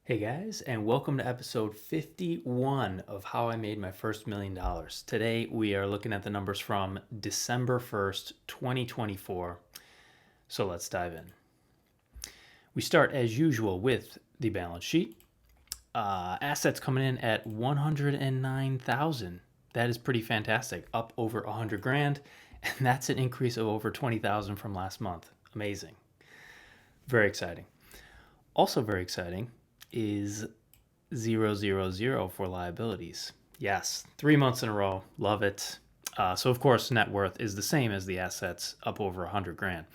Hey guys, and welcome to episode 51 of How I Made My First $1 Million. Today we are looking at the numbers from December 1st, 2024. So let's dive in. We start as usual with the balance sheet. Assets coming in at 109,000. That is pretty fantastic, up over 100 grand, and that's an increase of over 20,000 from last month. Amazing. Very exciting. Also very exciting is 000 for liabilities. Yes, 3 months in a row. Love it. So of course, net worth is the same as the assets, up over 100 grand.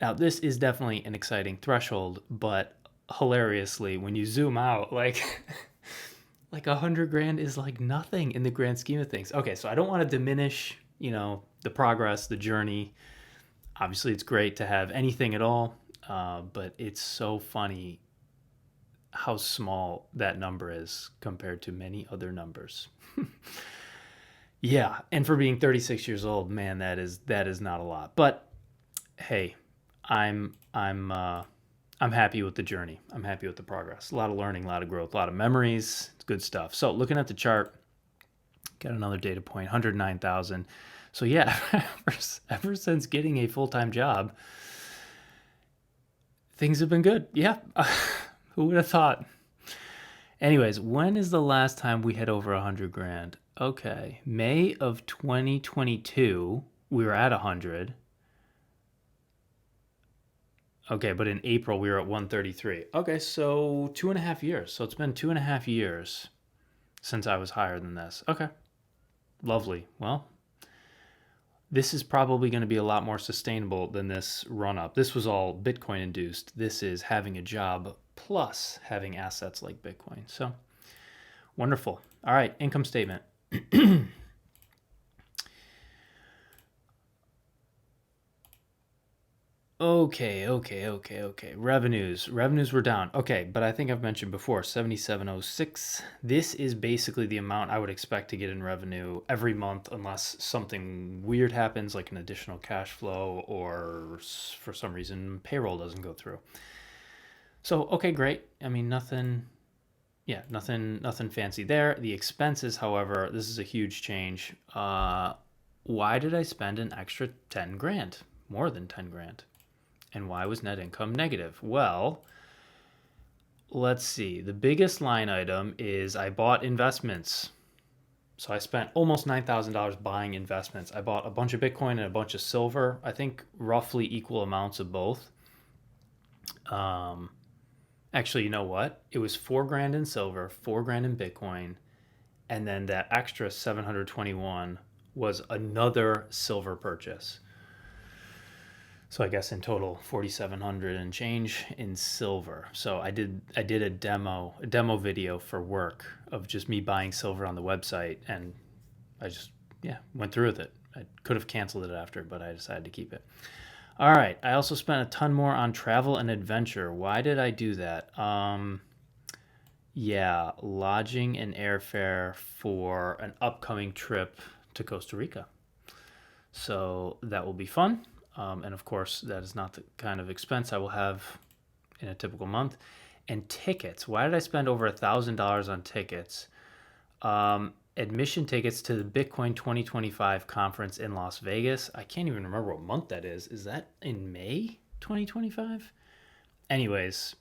Now, this is definitely an exciting threshold, but hilariously, when you zoom out, like 100 grand is like nothing in the grand scheme of things. Okay, so I don't want to diminish, the progress, the journey. Obviously, it's great to have anything at all, but it's so funny how small that number is compared to many other numbers. Yeah, and for being 36 years old, man, that is not a lot. But hey, I'm happy with the journey. I'm happy with the progress. A lot of learning, a lot of growth, a lot of memories. It's good stuff. So looking at the chart, got another data point, 109,000. So yeah, ever since getting a full-time job, things have been good. Yeah. Who would have thought? Anyways, when is the last time we hit over 100 grand? Okay, May of 2022, we were at 100. Okay, but in April, we were at 133. Okay, so 2.5 years. So it's been 2.5 years since I was higher than this. Okay, lovely. Well, this is probably going to be a lot more sustainable than this run up. This was all Bitcoin induced. This is having a job plus having assets like Bitcoin. So wonderful. All right, income statement. Okay. Revenues were down. Okay, but I think I've mentioned before, 7706. This is basically the amount I would expect to get in revenue every month unless something weird happens, like an additional cash flow or for some reason payroll doesn't go through. So, okay, great. I mean, nothing fancy there. The expenses, however, this is a huge change. Why did I spend an extra 10 grand? More than 10 grand. And why was net income negative? Well, let's see. The biggest line item is I bought investments. So I spent almost $9,000 buying investments. I bought a bunch of Bitcoin and a bunch of silver. I think roughly equal amounts of both. Actually, you know what? It was 4 grand in silver, 4 grand in Bitcoin, and then that extra 721 was another silver purchase. So I guess in total 4,700 and change in silver. So I did a demo video for work of just me buying silver on the website, and I just went through with it. I could have canceled it after, but I decided to keep it. All right. I also spent a ton more on travel and adventure. Why did I do that? Lodging and airfare for an upcoming trip to Costa Rica. So that will be fun. And of course, that is not the kind of expense I will have in a typical month. And tickets. Why did I spend over $1,000 on tickets? Admission tickets to the Bitcoin 2025 conference in Las Vegas. I can't even remember what month that is. Is that in May 2025? Anyways,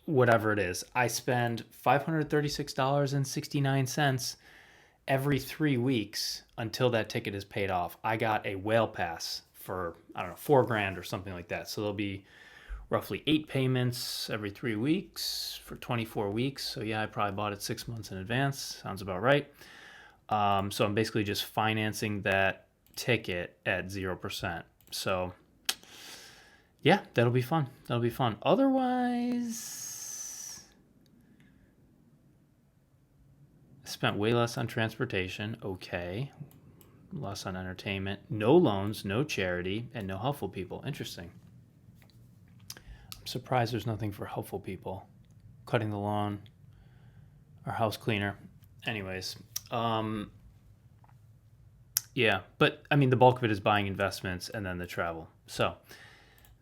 whatever it is, I spend $536.69 every 3 weeks until that ticket is paid off. I got a whale pass for, I don't know, 4 grand or something like that. So there'll be roughly 8 payments every 3 weeks for 24 weeks. So yeah, I probably bought it 6 months in advance. Sounds about right. So I'm basically just financing that ticket at 0%. So yeah, that'll be fun. Otherwise, I spent way less on transportation. Okay. Less on entertainment. No loans, no charity, and no helpful people. Interesting. I'm surprised there's nothing for helpful people. Cutting the lawn, or house cleaner. Anyways, yeah, but I mean, the bulk of it is buying investments and then the travel. So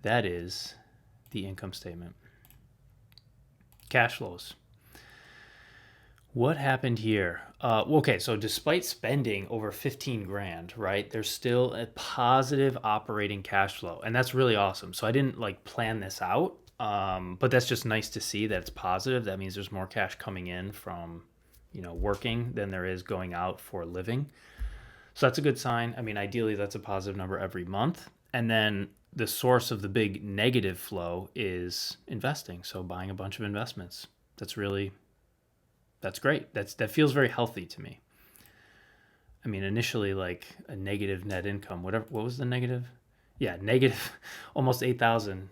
that is the income statement. cash flows. What happened here? Okay, so despite spending over 15 grand, right, there's still a positive operating cash flow, and that's really awesome. So I didn't like plan this out, but that's just nice to see that it's positive. That means there's more cash coming in from, working than there is going out for living. So that's a good sign. I mean, ideally, that's a positive number every month. And then the source of the big negative flow is investing. So buying a bunch of investments. That's great. That feels very healthy to me. I mean, initially, like a negative net income, what was the negative? Yeah, negative, almost 8,000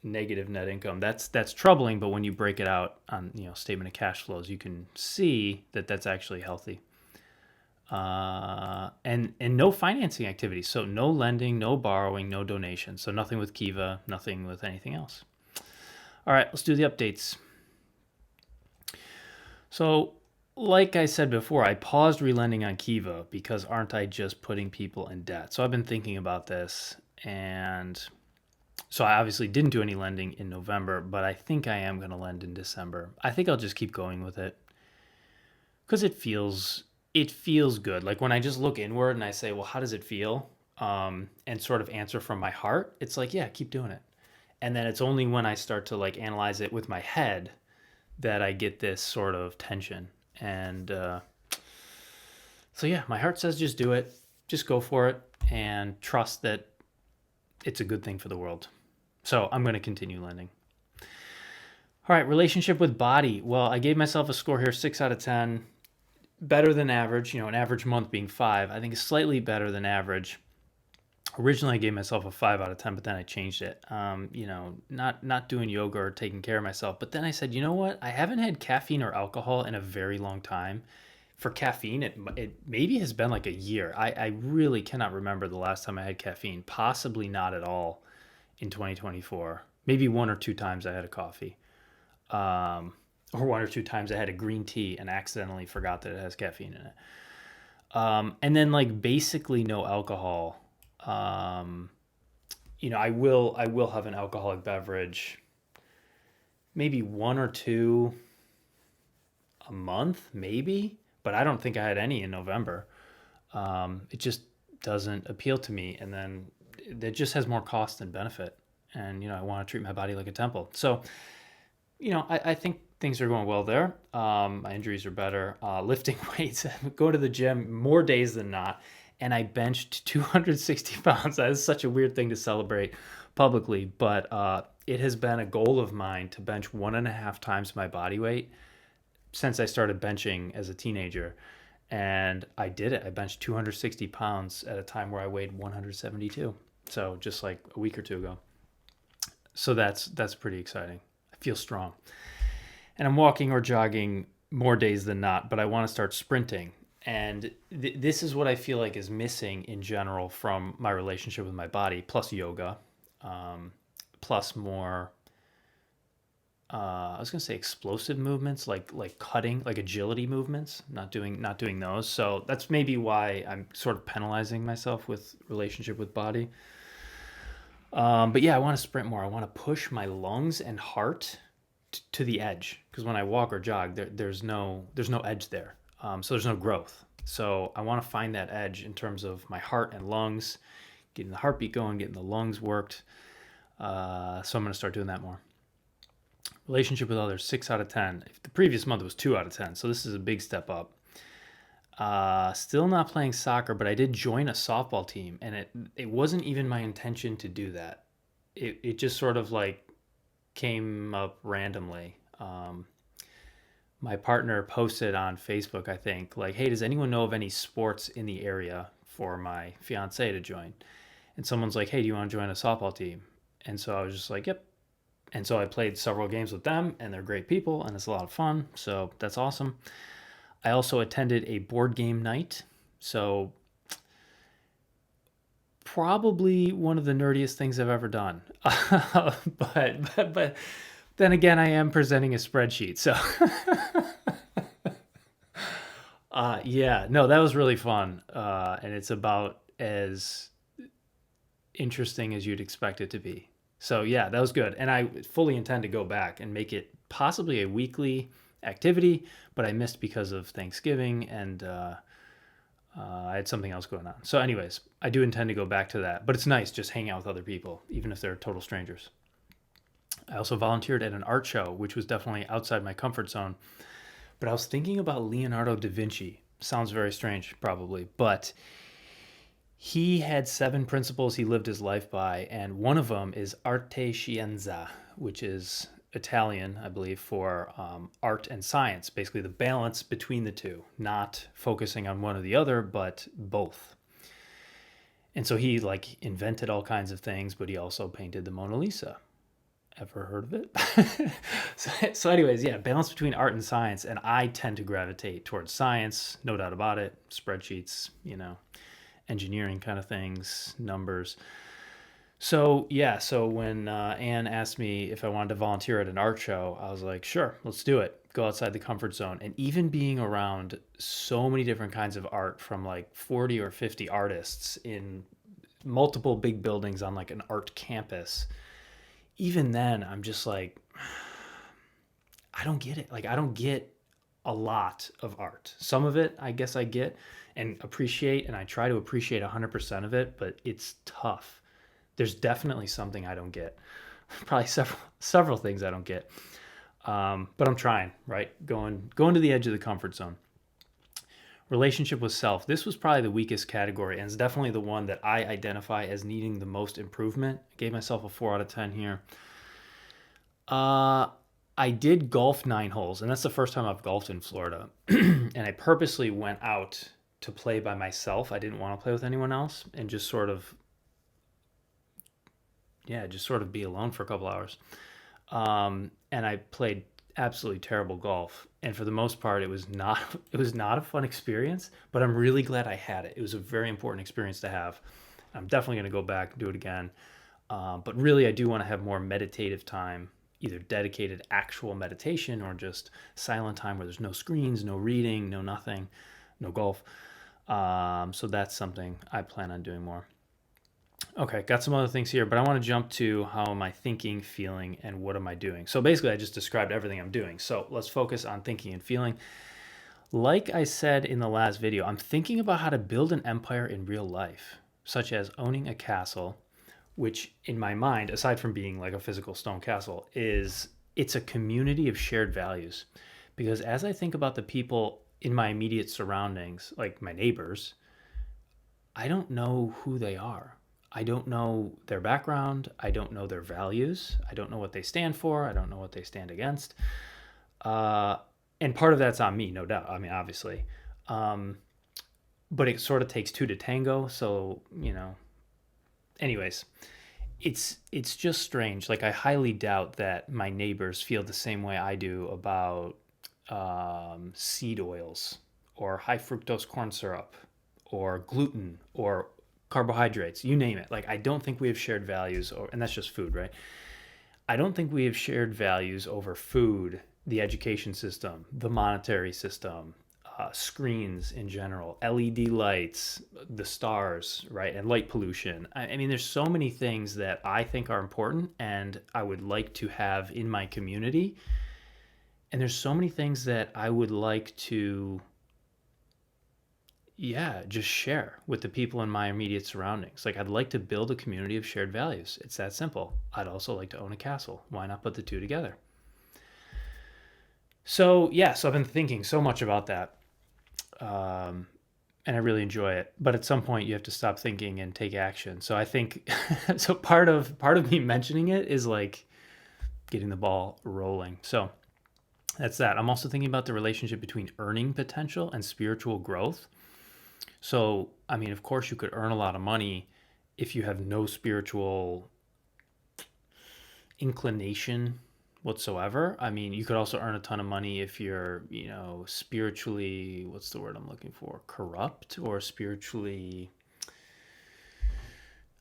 negative net income. That's troubling, but when you break it out on, statement of cash flows, you can see that that's actually healthy. And no financing activity. So no lending, no borrowing, no donation. So nothing with Kiva, nothing with anything else. All right, let's do the updates. So like I said before, I paused relending on Kiva because aren't I just putting people in debt? So I've been thinking about this, and so I obviously didn't do any lending in November, but I think I am going to lend in December. I think I'll just keep going with it because it feels good. Like when I just look inward and I say, well, how does it feel? And sort of answer from my heart, it's like, yeah, keep doing it. And then it's only when I start to like analyze it with my head that I get this sort of tension. And so yeah, my heart says just do it, just go for it, and trust that it's a good thing for the world. So I'm going to continue lending. All right, relationship with body. Well, I gave myself a score here, 6 out of 10. Better than average, an average month being 5. I think it's slightly better than average. Originally, I gave myself a 5 out of 10, but then I changed it. Not doing yoga or taking care of myself. But then I said, you know what? I haven't had caffeine or alcohol in a very long time. For caffeine, it maybe has been like a year. I really cannot remember the last time I had caffeine. Possibly not at all in 2024. Maybe 1 or 2 times I had a coffee. Or 1 or 2 times I had a green tea and accidentally forgot that it has caffeine in it. And then like basically no alcohol. I will have an alcoholic beverage, maybe 1 or 2 a month, maybe, but I don't think I had any in November. It just doesn't appeal to me. And then it just has more cost than benefit. And, I want to treat my body like a temple. So, I think things are going well there. My injuries are better. Lifting weights, go to the gym more days than not. And I benched 260 pounds. That is such a weird thing to celebrate publicly, but it has been a goal of mine to bench 1.5 times my body weight since I started benching as a teenager. And I did it. I benched 260 pounds at a time where I weighed 172. So just like a week or 2 ago. So that's pretty exciting. I feel strong. And I'm walking or jogging more days than not, but I want to start sprinting. And this is what I feel like is missing in general from my relationship with my body, plus yoga, plus more, I was going to say explosive movements, like cutting, like agility movements, not doing those. So that's maybe why I'm sort of penalizing myself with relationship with body. But yeah, I want to sprint more. I want to push my lungs and heart to the edge, because when I walk or jog, there's no edge there. So there's no growth. So I want to find that edge in terms of my heart and lungs, getting the heartbeat going, getting the lungs worked. So I'm going to start doing that more. Relationship with others, 6 out of 10. The previous month was 2 out of 10. So this is a big step up. Still not playing soccer, but I did join a softball team, and it wasn't even my intention to do that. It just sort of like came up randomly. My partner posted on Facebook, I think, like, hey, does anyone know of any sports in the area for my fiance to join? And someone's like, hey, do you want to join a softball team? And so I was just like, yep. And so I played several games with them, and they're great people, and it's a lot of fun. So that's awesome. I also attended a board game night. So probably one of the nerdiest things I've ever done. But then again, I am presenting a spreadsheet. So yeah, no, that was really fun. And it's about as interesting as you'd expect it to be. So yeah, that was good. And I fully intend to go back and make it possibly a weekly activity, but I missed because of Thanksgiving and I had something else going on. So anyways, I do intend to go back to that, but it's nice just hanging out with other people, even if they're total strangers. I also volunteered at an art show, which was definitely outside my comfort zone. But I was thinking about Leonardo da Vinci. Sounds very strange, probably, but he had 7 principles he lived his life by, and one of them is arte scienza, which is Italian, I believe, for art and science, basically the balance between the two, not focusing on one or the other, but both. And so he like invented all kinds of things, but he also painted the Mona Lisa. Ever heard of it? So anyways, yeah, balance between art and science, and I tend to gravitate towards science, no doubt about it. Spreadsheets, engineering kind of things, numbers. So yeah, so when Anne asked me if I wanted to volunteer at an art show, I was like, sure, let's do it. Go outside the comfort zone. And even being around so many different kinds of art from like 40 or 50 artists in multiple big buildings on like an art campus, even then I'm just like, I don't get it. Like, I don't get a lot of art. Some of it, I guess I get and appreciate, and I try to appreciate 100% of it, but it's tough. There's definitely something I don't get. Probably several things I don't get. But I'm trying, right? Going to the edge of the comfort zone. Relationship with self. This was probably the weakest category, and it's definitely the one that I identify as needing the most improvement. I gave myself a 4 out of 10 here. I did golf 9 holes, and that's the first time I've golfed in Florida. And I purposely went out to play by myself. I didn't want to play with anyone else, and just sort of be alone for a couple hours. And I played absolutely terrible golf. And for the most part, it was not a fun experience, but I'm really glad I had it. It was a very important experience to have. I'm definitely going to go back and do it again. But really, I do want to have more meditative time, either dedicated actual meditation or just silent time where there's no screens, no reading, no nothing, no golf. So that's something I plan on doing more. Okay, got some other things here, but I want to jump to how am I thinking, feeling, and what am I doing? So basically, I just described everything I'm doing. So let's focus on thinking and feeling. Like I said in the last video, I'm thinking about how to build an empire in real life, such as owning a castle, which in my mind, aside from being like a physical stone castle, it's a community of shared values. Because as I think about the people in my immediate surroundings, like my neighbors, I don't know who they are. I don't know their background. I don't know their values. I don't know what they stand for. I don't know what they stand against. And part of that's on me, no doubt. I mean, obviously. But it sort of takes 2 to tango. So, anyways, it's just strange. Like, I highly doubt that my neighbors feel the same way I do about seed oils or high fructose corn syrup or gluten or carbohydrates, you name it. Like, I don't think we have shared values, and that's just food, right? I don't think we have shared values over food, the education system, the monetary system, screens in general, LED lights, the stars, right? And light pollution. I mean, there's so many things that I think are important and I would like to have in my community. And there's so many things that I would like to just share with the people in my immediate surroundings. Like, I'd like to build a community of shared values. It's that simple. I'd also like to own a castle. Why not put the 2 together? So I've been thinking so much about that. And I really enjoy it. But at some point you have to stop thinking and take action. So I think, so part of me mentioning it is like getting the ball rolling. So that's that. I'm also thinking about the relationship between earning potential and spiritual growth. So, I mean, of course, you could earn a lot of money if you have no spiritual inclination whatsoever. I mean, you could also earn a ton of money if you're, spiritually, what's the word I'm looking for? Corrupt or spiritually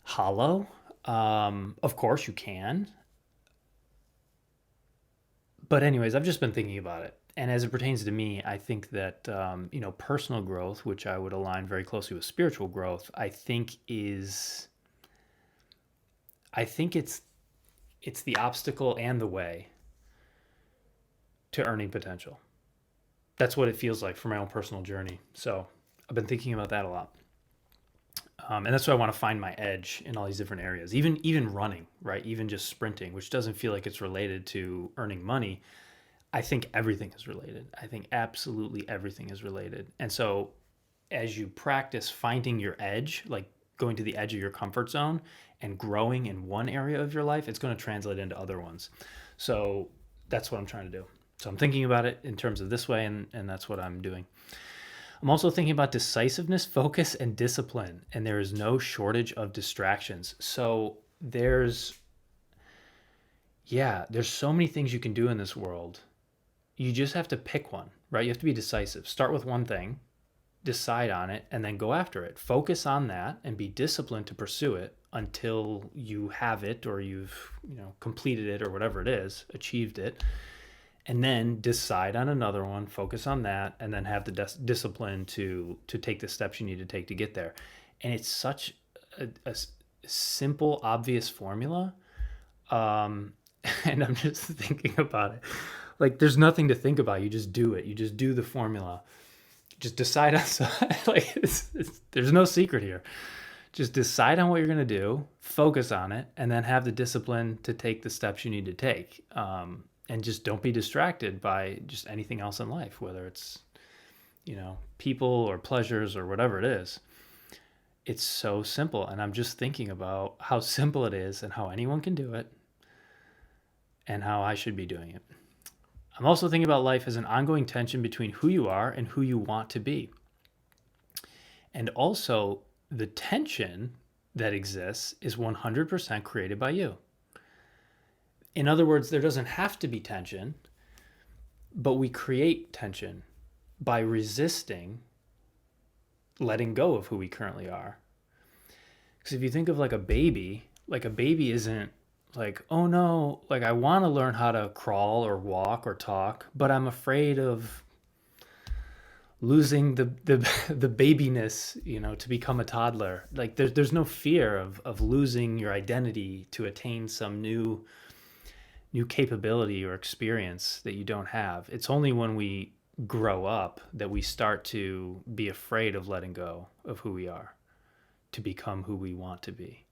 hollow. Of course, you can. But anyways, I've just been thinking about it. And as it pertains to me, I think that, personal growth, which I would align very closely with spiritual growth, I think it's it's the obstacle and the way to earning potential. That's what it feels like for my own personal journey. So I've been thinking about that a lot. And that's why I want to find my edge in all these different areas, even running, right? Even just sprinting, which doesn't feel like it's related to earning money. I think everything is related. I think absolutely everything is related. And so as you practice finding your edge, like going to the edge of your comfort zone and growing in one area of your life, it's going to translate into other ones. So that's what I'm trying to do. So I'm thinking about it in terms of this way, and that's what I'm doing. I'm also thinking about decisiveness, focus, and discipline, and there is no shortage of distractions. So there's so many things you can do in this world. You just have to pick one, right? You have to be decisive. Start with one thing, decide on it, and then go after it. Focus on that and be disciplined to pursue it until you have it, or you've, completed it, or whatever it is, achieved it. And then decide on another one, focus on that, and then have the discipline to take the steps you need to take to get there. And it's such a simple, obvious formula. And I'm just thinking about it. Like, there's nothing to think about. You just do it. You just do the formula. Just decide on there's no secret here. Just decide on what you're going to do, focus on it, and then have the discipline to take the steps you need to take. And just don't be distracted by just anything else in life, whether it's, people or pleasures or whatever it is. It's so simple. And I'm just thinking about how simple it is and how anyone can do it and how I should be doing it. I'm also thinking about life as an ongoing tension between who you are and who you want to be. And also the tension that exists is 100% created by you. In other words, there doesn't have to be tension, but we create tension by resisting letting go of who we currently are. Because if you think of like a baby isn't like, oh no, like I want to learn how to crawl or walk or talk, but I'm afraid of losing the babiness, to become a toddler. Like there's no fear of losing your identity to attain some new capability or experience that you don't have. It's only when we grow up that we start to be afraid of letting go of who we are to become who we want to be.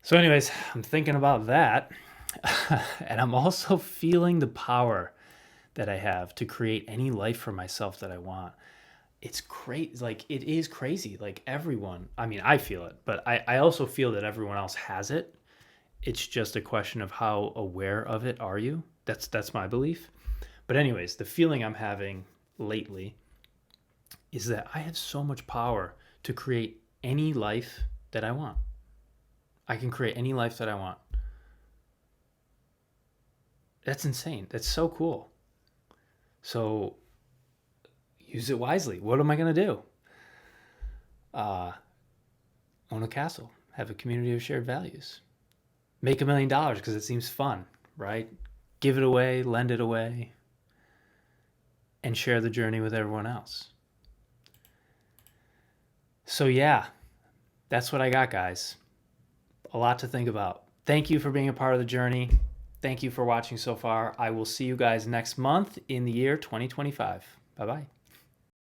So anyways, I'm thinking about that. And I'm also feeling the power that I have to create any life for myself that I want. It's crazy. Like, it is crazy. Like everyone, I feel it, but I also feel that everyone else has it. It's just a question of how aware of it are you. That's my belief. But anyways, the feeling I'm having lately is that I have so much power to create any life that I want. I can create any life that I want. That's insane. That's so cool. So use it wisely. What am I going to do? Own a castle. Have a community of shared values. Make $1 million because it seems fun, right? Give it away, lend it away, and share the journey with everyone else. So yeah, that's what I got, guys. A lot to think about. Thank you for being a part of the journey. Thank you for watching so far. I will see you guys next month in the year 2025. Bye-bye.